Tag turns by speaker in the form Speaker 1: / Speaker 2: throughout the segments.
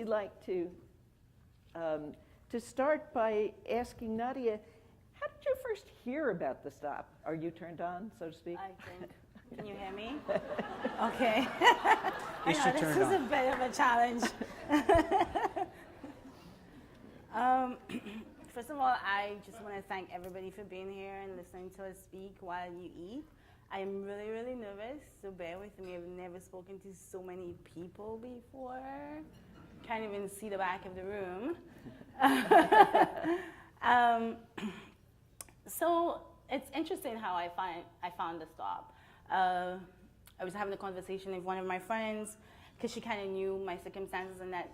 Speaker 1: usually like to start by asking Nadia, how did you first hear about the stop? Are you turned on, so to speak?
Speaker 2: I think. Can you hear me? Okay.
Speaker 3: Is she
Speaker 2: I know
Speaker 3: turned
Speaker 2: this is
Speaker 3: on?
Speaker 2: a bit of a challenge. First of all, I just want to thank everybody for being here and listening to us speak while you eat. I'm really, really nervous, so bear with me. I've never spoken to so many people before. Can't even see the back of the room. So it's interesting how I found the stop. I was having a conversation with one of my friends because she kind of knew my circumstances and that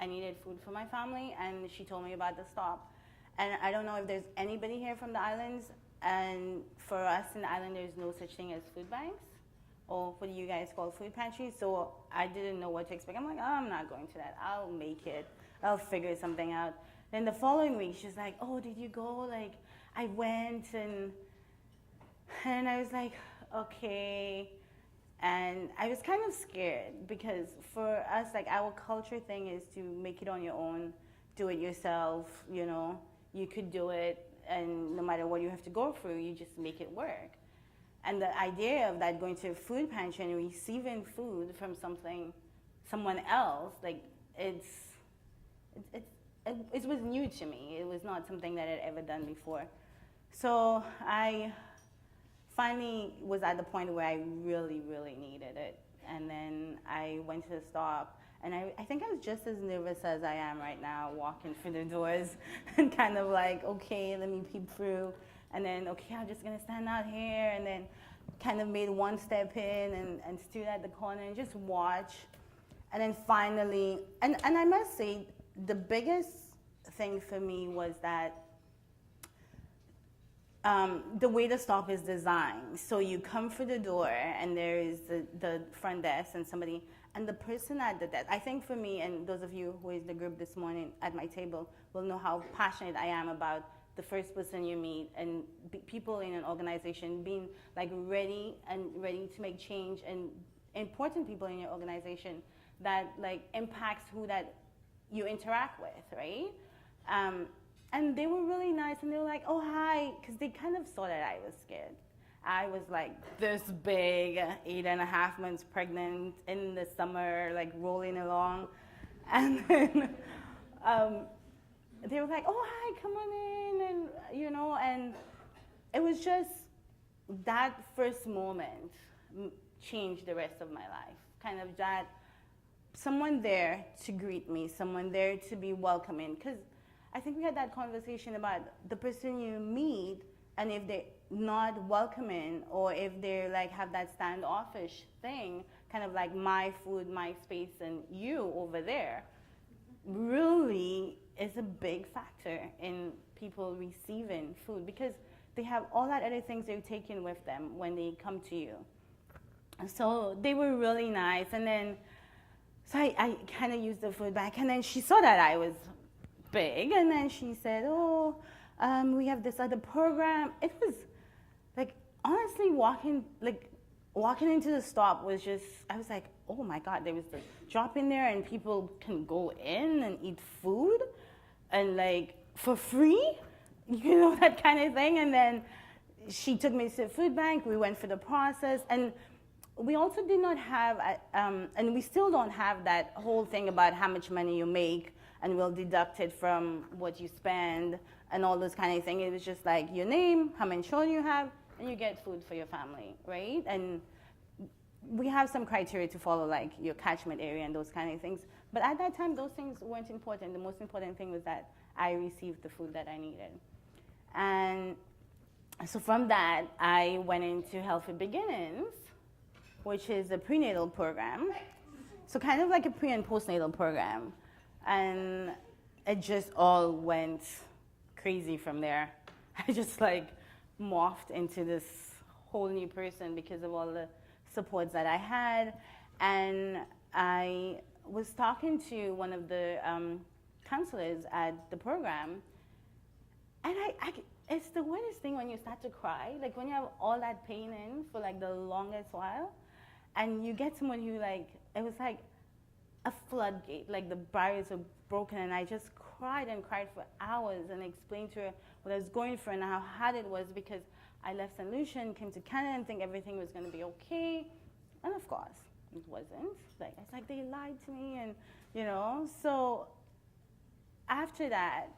Speaker 2: I needed food for my family, and she told me about the stop. And I don't know if there's anybody here from the islands, and for us in the island, there's no such thing as food banks, or what do you guys call food pantries? So I didn't know what to expect. I'm like, oh, I'm not going to that. I'll make it. I'll figure something out. Then the following week, she's like, oh, did you go? Like, I went, and I was like, okay. And I was kind of scared because for us, like, our culture thing is to make it on your own, do it yourself, you know. You could do it, and no matter what you have to go through, you just make it work. And the idea of that, going to a food pantry and receiving food from someone else, like, it was new to me. It was not something that I'd ever done before. So I finally was at the point where I really, really needed it. And then I went to the stop. And I think I was just as nervous as I am right now, walking through the doors and kind of like, okay, let me peep through. And then, okay, I'm just gonna stand out here. And then kind of made one step in and stood at the corner and just watch. And then finally, and I must say, the biggest thing for me was that the way the stop is designed. So you come through the door and there is the front desk and somebody, and the person at the desk, I think for me, and those of you who is the group this morning at my table will know how passionate I am about the first person you meet and people in an organization being like ready to make change, and important people in your organization that like impacts who that you interact with, right? And they were really nice, and they were like, oh, hi, because they kind of saw that I was scared. I was like this big, 8.5 months pregnant in the summer, like rolling along. And then they were like, oh, hi, come on in, and you know, and it was just that first moment changed the rest of my life. Kind of that, someone there to greet me, someone there to be welcoming, because I think we had that conversation about the person you meet, and if they're not welcoming, or if they like have that standoffish thing, kind of like my food, my space, and you over there, really is a big factor in people receiving food, because they have all that other things they're taking with them when they come to you. So they were really nice, and then so I kind of used the food back, and then she saw that I was big, and then she said, oh, we have this other program. It was like, honestly, walking into the stop was just, I was like, oh my God, there was the drop in there and people can go in and eat food and like for free, you know, that kind of thing. And then she took me to the food bank, we went through the process, and we also did not have, and we still don't have that whole thing about how much money you make and we'll deduct it from what you spend and all those kind of things. It was just like your name, how many children you have, and you get food for your family, right? And we have some criteria to follow, like your catchment area and those kind of things. But at that time, those things weren't important. The most important thing was that I received the food that I needed. And so from that, I went into Healthy Beginnings, which is a prenatal program. So kind of like a pre and postnatal program. And it just all went crazy from there. I just like morphed into this whole new person because of all the supports that I had. And I was talking to one of the counselors at the program, and it's the weirdest thing when you start to cry, like when you have all that pain in for like the longest while, and you get someone who like, it was like, a floodgate, like the barriers were broken, and I just cried and cried for hours and explained to her what I was going through and how hard it was because I left St. Lucia and came to Canada and think everything was going to be okay. And of course, it wasn't. Like, it's like they lied to me, and, you know. So after that,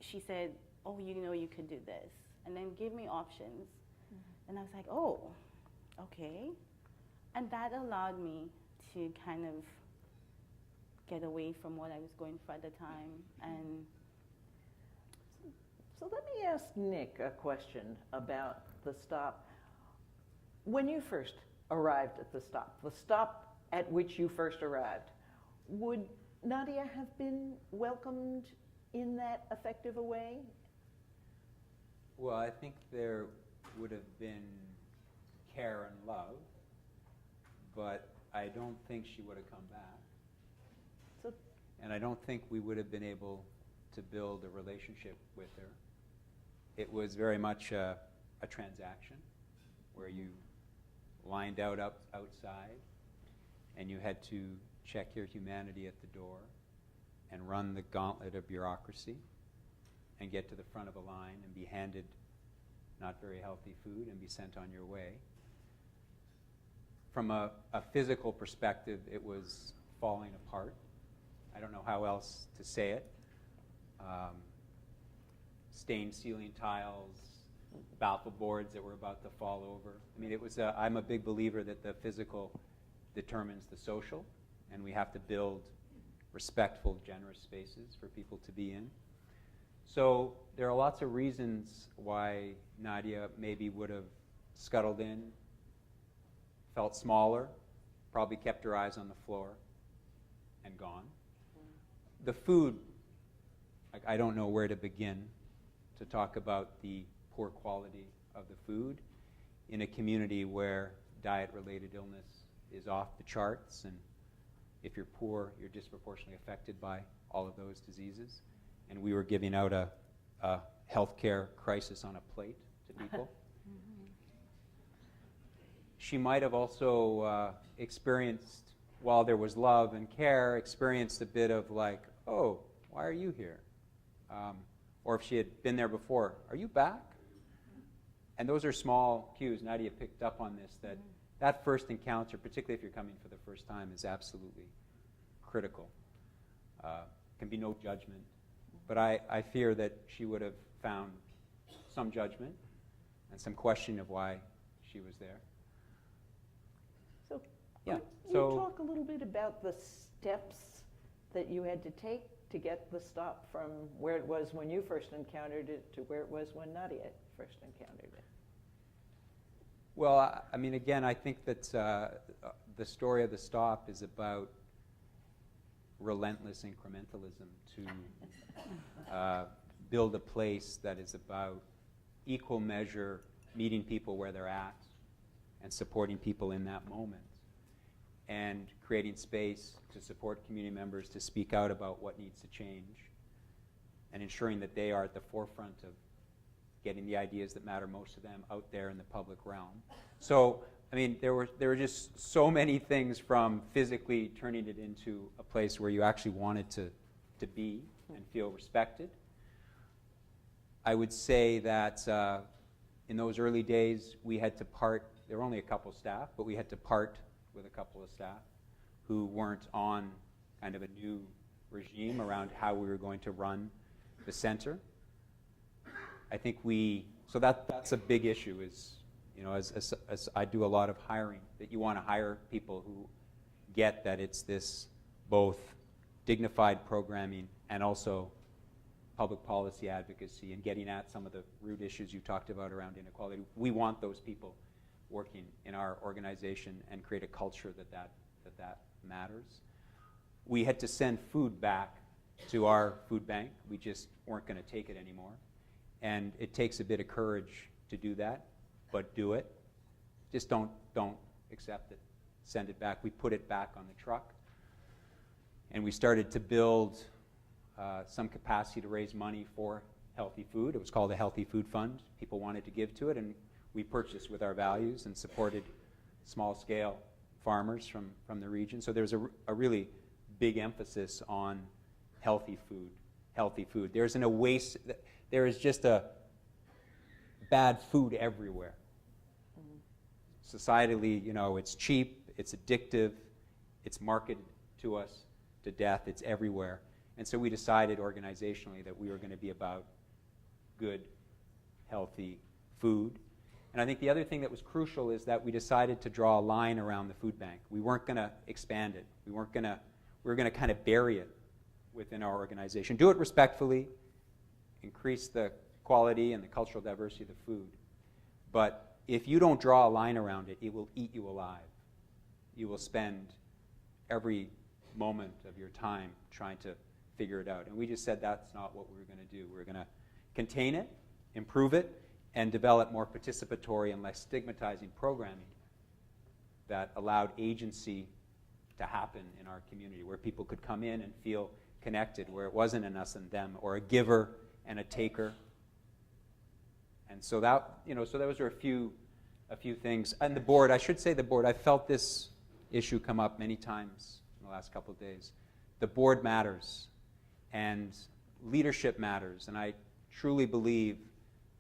Speaker 2: she said, oh, you know you could do this, and then gave me options. Mm-hmm. And I was like, oh, okay. And that allowed me to kind of get away from what I was going through at the time. And
Speaker 1: so let me ask Nick a question about the stop. When you first arrived at the stop at which you first arrived, would Nadia have been welcomed in that effective a way?
Speaker 3: Well, I think there would have been care and love, but I don't think she would have come back.
Speaker 1: So,
Speaker 3: and I don't think we would have been able to build a relationship with her. It was very much a transaction where you lined outside and you had to check your humanity at the door and run the gauntlet of bureaucracy and get to the front of a line and be handed not very healthy food and be sent on your way. From a physical perspective, it was falling apart. I don't know how else to say it. Stained ceiling tiles, baffle boards that were about to fall over. I mean, it was. I'm a big believer that the physical determines the social, and we have to build respectful, generous spaces for people to be in. So there are lots of reasons why Nadia maybe would have scuttled in, felt smaller, probably kept her eyes on the floor, and gone. The food, I don't know where to begin to talk about the poor quality of the food in a community where diet-related illness is off the charts, and if you're poor, you're disproportionately affected by all of those diseases. And we were giving out a healthcare crisis on a plate to people. She might have also experienced, while there was love and care, experienced a bit of like, oh, why are you here? Or if she had been there before, are you back? And those are small cues. Nadia picked up on this, that first encounter, particularly if you're coming for the first time, is absolutely critical. Can be no judgment. But I fear that she would have found some judgment and some question of why she was there.
Speaker 1: So
Speaker 3: Yeah.
Speaker 1: could you talk a little bit about the steps that you had to take to get the stop from where it was when you first encountered it to where it was when Nadia first encountered it?
Speaker 3: Well, I mean, again, I think that the story of the stop is about relentless incrementalism to build a place that is about equal measure meeting people where they're at and supporting people in that moment, and creating space to support community members to speak out about what needs to change, and ensuring that they are at the forefront of getting the ideas that matter most to them out there in the public realm. So, I mean, there were just so many things, from physically turning it into a place where you actually wanted to be and feel respected. I would say that in those early days, we had to part. There were only a couple staff, but we had to part with a couple of staff who weren't on kind of a new regime around how we were going to run the center. I think so that's a big issue, is, you know, as I do a lot of hiring, that you want to hire people who get that it's this both dignified programming and also public policy advocacy and getting at some of the root issues you talked about around inequality. We want those people working in our organization and create a culture that matters. We had to send food back to our food bank. We just weren't going to take it anymore. And it takes a bit of courage to do that, but do it. Just don't accept it. Send it back. We put it back on the truck. And we started to build some capacity to raise money for healthy food. It was called a Healthy Food Fund. People wanted to give to it, and we purchased with our values and supported small-scale farmers from the region. So there's a really big emphasis on healthy food, healthy food. There is just a bad food everywhere. Societally, it's cheap, it's addictive, it's marketed to us to death, it's everywhere. And so we decided organizationally that we were going to be about good, healthy food. And I think the other thing that was crucial is that we decided to draw a line around the food bank. We weren't going to expand it. We were going to kind of bury it within our organization. Do it respectfully, increase the quality and the cultural diversity of the food. But if you don't draw a line around it, it will eat you alive. You will spend every moment of your time trying to figure it out. And we just said that's not what we were going to do. We were going to contain it, improve it, and develop more participatory and less stigmatizing programming that allowed agency to happen in our community, where people could come in and feel connected, where it wasn't an us and them, or a giver and a taker. And so so those are a few things. And the board, I should say the board, I felt this issue come up many times in the last couple of days. The board matters, and leadership matters, and I truly believe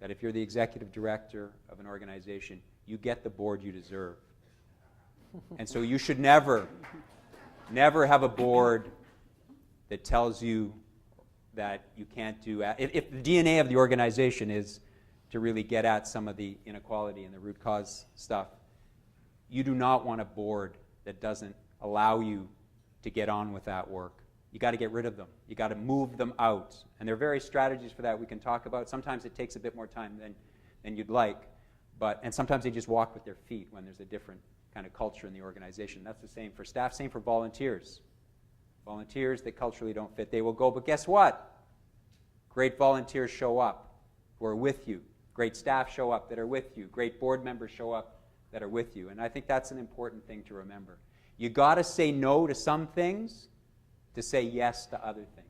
Speaker 3: that if you're the executive director of an organization, you get the board you deserve. And so you should never have a board that tells you that you can't do... If the DNA of the organization is to really get at some of the inequality and the root cause stuff, you do not want a board that doesn't allow you to get on with that work. You got to get rid of them. You got to move them out. And there are various strategies for that we can talk about. Sometimes it takes a bit more time than you'd like, and sometimes they just walk with their feet when there's a different kind of culture in the organization. That's the same for staff, same for volunteers. Volunteers that culturally don't fit, they will go, but guess what? Great volunteers show up who are with you. Great staff show up that are with you. Great board members show up that are with you. And I think that's an important thing to remember. You got to say no to some things to say yes to other things.